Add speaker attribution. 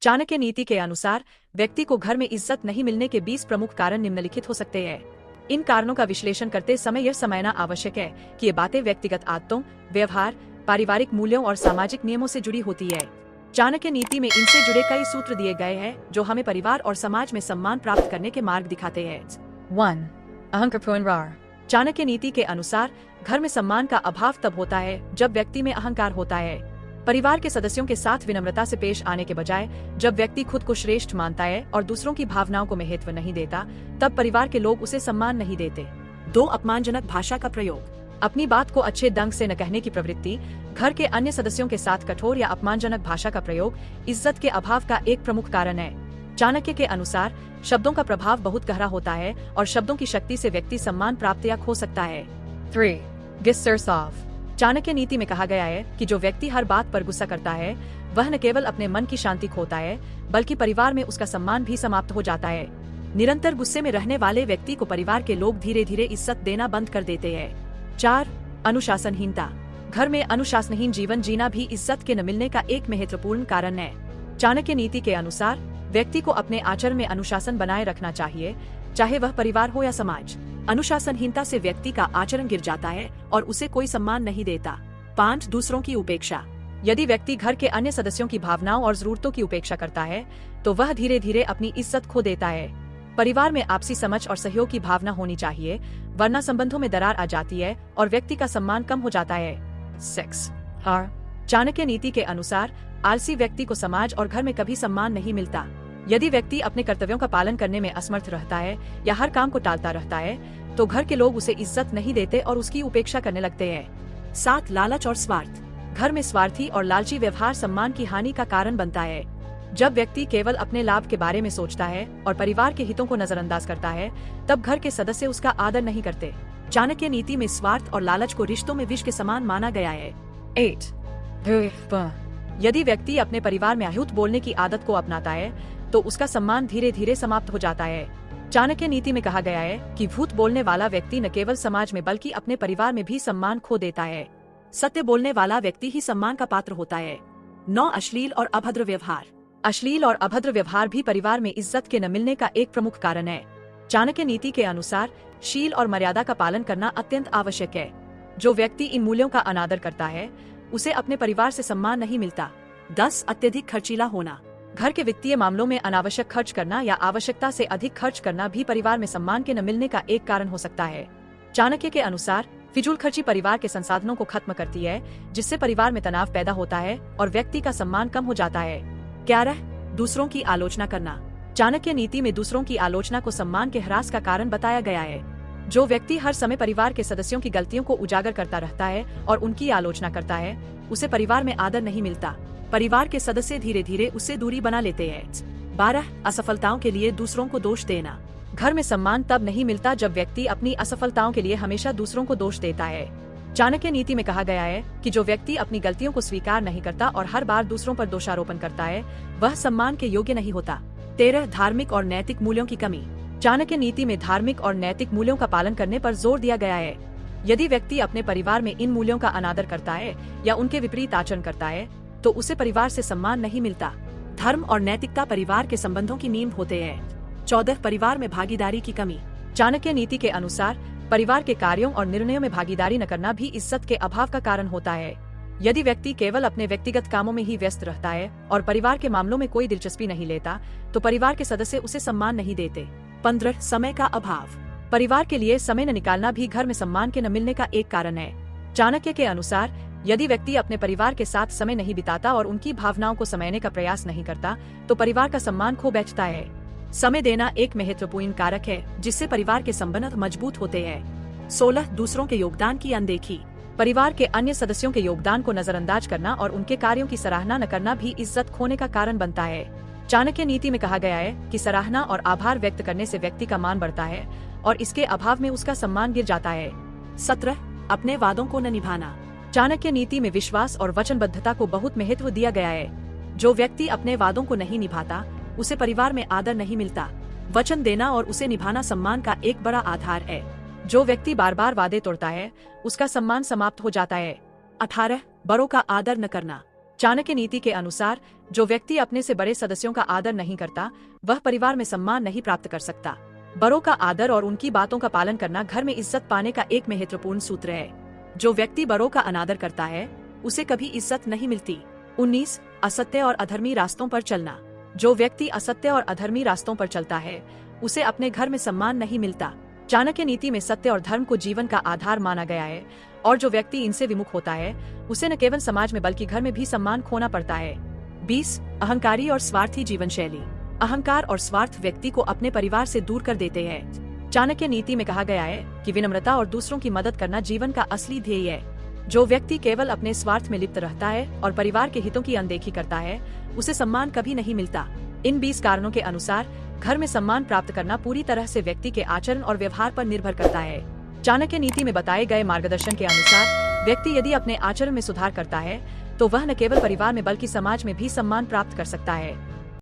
Speaker 1: चाणक्य नीति के अनुसार व्यक्ति को घर में इज्जत नहीं मिलने के 20 प्रमुख कारण निम्नलिखित हो सकते हैं। इन कारणों का विश्लेषण करते समय यह समझना आवश्यक है कि ये बातें व्यक्तिगत आदतों, व्यवहार, पारिवारिक मूल्यों और सामाजिक नियमों से जुड़ी होती है। चाणक्य नीति में इनसे जुड़े कई सूत्र दिए गए हैं जो हमें परिवार और समाज में सम्मान प्राप्त करने के मार्ग दिखाते हैं।
Speaker 2: 1. अहंकार।
Speaker 1: चाणक्य नीति के अनुसार घर में सम्मान का अभाव तब होता है जब व्यक्ति में अहंकार होता है। परिवार के सदस्यों के साथ विनम्रता से पेश आने के बजाय जब व्यक्ति खुद को श्रेष्ठ मानता है और दूसरों की भावनाओं को महत्व नहीं देता, तब परिवार के लोग उसे सम्मान नहीं देते। 2. अपमानजनक भाषा का प्रयोग। अपनी बात को अच्छे ढंग से न कहने की प्रवृत्ति, घर के अन्य सदस्यों के साथ कठोर या अपमानजनक भाषा का प्रयोग इज्जत के अभाव का एक प्रमुख कारण है। चाणक्य के अनुसार शब्दों का प्रभाव बहुत गहरा होता है और शब्दों की शक्ति से व्यक्ति सम्मान प्राप्त या खो सकता है।
Speaker 2: 3. गुस्सा।
Speaker 1: चाणक्य नीति में कहा गया है कि जो व्यक्ति हर बात पर गुस्सा करता है वह न केवल अपने मन की शांति खोता है बल्कि परिवार में उसका सम्मान भी समाप्त हो जाता है। निरंतर गुस्से में रहने वाले व्यक्ति को परिवार के लोग धीरे धीरे इज्जत देना बंद कर देते हैं। 4. अनुशासनहीनता। घर में अनुशासनहीन जीवन जीना भी इज्जत के न मिलने का एक महत्वपूर्ण कारण है। चाणक्य नीति के अनुसार व्यक्ति को अपने आचरण में अनुशासन बनाए रखना चाहिए, चाहे वह परिवार हो या समाज। अनुशासनहीनता से व्यक्ति का आचरण गिर जाता है और उसे कोई सम्मान नहीं देता। 5. दूसरों की उपेक्षा। यदि व्यक्ति घर के अन्य सदस्यों की भावनाओं और जरूरतों की उपेक्षा करता है तो वह धीरे धीरे अपनी इज्जत खो देता है। परिवार में आपसी समझ और सहयोग की भावना होनी चाहिए, वरना संबंधों में दरार आ जाती है और व्यक्ति का सम्मान कम हो जाता है।
Speaker 2: 6.
Speaker 1: चाणक्य नीति के अनुसार आलसी व्यक्ति को समाज और घर में कभी सम्मान नहीं मिलता। यदि व्यक्ति अपने कर्तव्यों का पालन करने में असमर्थ रहता है या हर काम को टालता रहता है तो घर के लोग उसे इज्जत नहीं देते और उसकी उपेक्षा करने लगते हैं। 7. लालच और स्वार्थ। घर में स्वार्थी और लालची व्यवहार सम्मान की हानि का कारण बनता है। जब व्यक्ति केवल अपने लाभ के बारे में सोचता है और परिवार के हितों को नजरअंदाज करता है तब घर के सदस्य उसका आदर नहीं करते। चाणक्य नीति में स्वार्थ और लालच को रिश्तों में विष के समान माना गया है।
Speaker 2: 8.
Speaker 1: यदि व्यक्ति अपने परिवार में अहित बोलने की आदत को अपनाता है तो उसका सम्मान धीरे धीरे समाप्त हो जाता है। चाणक्य नीति में कहा गया है कि झूठ बोलने वाला व्यक्ति न केवल समाज में बल्कि अपने परिवार में भी सम्मान खो देता है। सत्य बोलने वाला व्यक्ति ही सम्मान का पात्र होता है। 9. अश्लील और अभद्र व्यवहार। अश्लील और अभद्र व्यवहार भी परिवार में इज्जत के न मिलने का एक प्रमुख कारण है। चाणक्य नीति के अनुसार शील और मर्यादा का पालन करना अत्यंत आवश्यक है। जो व्यक्ति इन मूल्यों का अनादर करता है उसे अपने परिवार से सम्मान नहीं मिलता। 10. अत्यधिक खर्चीला होना। घर के वित्तीय मामलों में अनावश्यक खर्च करना या आवश्यकता से अधिक खर्च करना भी परिवार में सम्मान के न मिलने का एक कारण हो सकता है। चाणक्य के अनुसार फिजूल खर्ची परिवार के संसाधनों को खत्म करती है, जिससे परिवार में तनाव पैदा होता है और व्यक्ति का सम्मान कम हो जाता है। 11. दूसरों की आलोचना करना। चाणक्य नीति में दूसरों की आलोचना को सम्मान के ह्रास का कारण बताया गया है। जो व्यक्ति हर समय परिवार के सदस्यों की गलतियों को उजागर करता रहता है और उनकी आलोचना करता है उसे परिवार में आदर नहीं मिलता। परिवार के सदस्य धीरे धीरे उससे दूरी बना लेते हैं। 12. असफलताओं के लिए दूसरों को दोष देना। घर में सम्मान तब नहीं मिलता जब व्यक्ति अपनी असफलताओं के लिए हमेशा दूसरों को दोष देता है। चाणक्य नीति में कहा गया है कि जो व्यक्ति अपनी गलतियों को स्वीकार नहीं करता और हर बार दूसरों पर दोषारोपण करता है वह सम्मान के योग्य नहीं होता। 13. धार्मिक और नैतिक मूल्यों की कमी। चाणक्य नीति में धार्मिक और नैतिक मूल्यों का पालन करने पर जोर दिया गया है। यदि व्यक्ति अपने परिवार में इन मूल्यों का अनादर करता है या उनके विपरीत आचरण करता है तो उसे परिवार से सम्मान नहीं मिलता। धर्म और नैतिकता परिवार के संबंधों की नींव होते हैं। 14. परिवार में भागीदारी की कमी। चाणक्य नीति के अनुसार परिवार के कार्यों और निर्णयों में भागीदारी न करना भी इज्जत के अभाव का कारण होता है। यदि व्यक्ति केवल अपने व्यक्तिगत कामों में ही व्यस्त रहता है और परिवार के मामलों में कोई दिलचस्पी नहीं लेता तो परिवार के सदस्य उसे सम्मान नहीं देते। 15. समय का अभाव। परिवार के लिए समय न निकालना भी घर में सम्मान के न मिलने का एक कारण है। चाणक्य के अनुसार यदि व्यक्ति अपने परिवार के साथ समय नहीं बिताता और उनकी भावनाओं को समझने का प्रयास नहीं करता तो परिवार का सम्मान खो बैठता है। समय देना एक महत्वपूर्ण कारक है जिससे परिवार के संबंध मजबूत होते हैं। 16. दूसरों के योगदान की अनदेखी। परिवार के अन्य सदस्यों के योगदान को नजरअंदाज करना और उनके कार्यों की सराहना न करना भी इज्जत खोने का कारण बनता है। चाणक्य नीति में कहा गया है कि सराहना और आभार व्यक्त करने से व्यक्ति का मान बढ़ता है और इसके अभाव में उसका सम्मान गिर जाता है। 17. अपने वादों को न निभाना। चाणक्य नीति में विश्वास और वचनबद्धता को बहुत महत्व दिया गया है। जो व्यक्ति अपने वादों को नहीं निभाता उसे परिवार में आदर नहीं मिलता। वचन देना और उसे निभाना सम्मान का एक बड़ा आधार है। जो व्यक्ति बार बार वादे तोड़ता है उसका सम्मान समाप्त हो जाता है। 18. बड़ों का आदर न करना। चाणक्य नीति के अनुसार जो व्यक्ति अपने से बड़े सदस्यों का आदर नहीं करता, वह परिवार में सम्मान नहीं प्राप्त कर सकता। बड़ों का आदर और उनकी बातों का पालन करना घर में इज्जत पाने का एक महत्वपूर्ण सूत्र है। जो व्यक्ति बड़ों का अनादर करता है, उसे कभी इज्जत नहीं मिलती। 19 असत्य और अधर्मी रास्तों पर चलना। जो व्यक्ति असत्य और अधर्मी रास्तों पर चलता है, उसे अपने घर में सम्मान नहीं मिलता। चाणक्य नीति में सत्य और धर्म को जीवन का आधार माना गया है, और जो व्यक्ति इनसे विमुख होता है, उसे न केवल समाज में बल्कि घर में भी सम्मान खोना पड़ता है। 20 अहंकारी और स्वार्थी जीवन शैली। अहंकार और स्वार्थ व्यक्ति को अपने परिवार से दूर कर देते हैं। चाणक्य नीति में कहा गया है कि विनम्रता और दूसरों की मदद करना जीवन का असली ध्येय है। जो व्यक्ति केवल अपने स्वार्थ में लिप्त रहता है और परिवार के हितों की अनदेखी करता है, उसे सम्मान कभी नहीं मिलता। इन 20 कारणों के अनुसार घर में सम्मान प्राप्त करना पूरी तरह से व्यक्ति के आचरण और व्यवहार पर निर्भर करता है। चाणक्य नीति में बताए गए मार्गदर्शन के अनुसार व्यक्ति यदि अपने आचरण में सुधार करता है, तो वह न केवल परिवार में बल्कि समाज में भी सम्मान प्राप्त कर सकता है।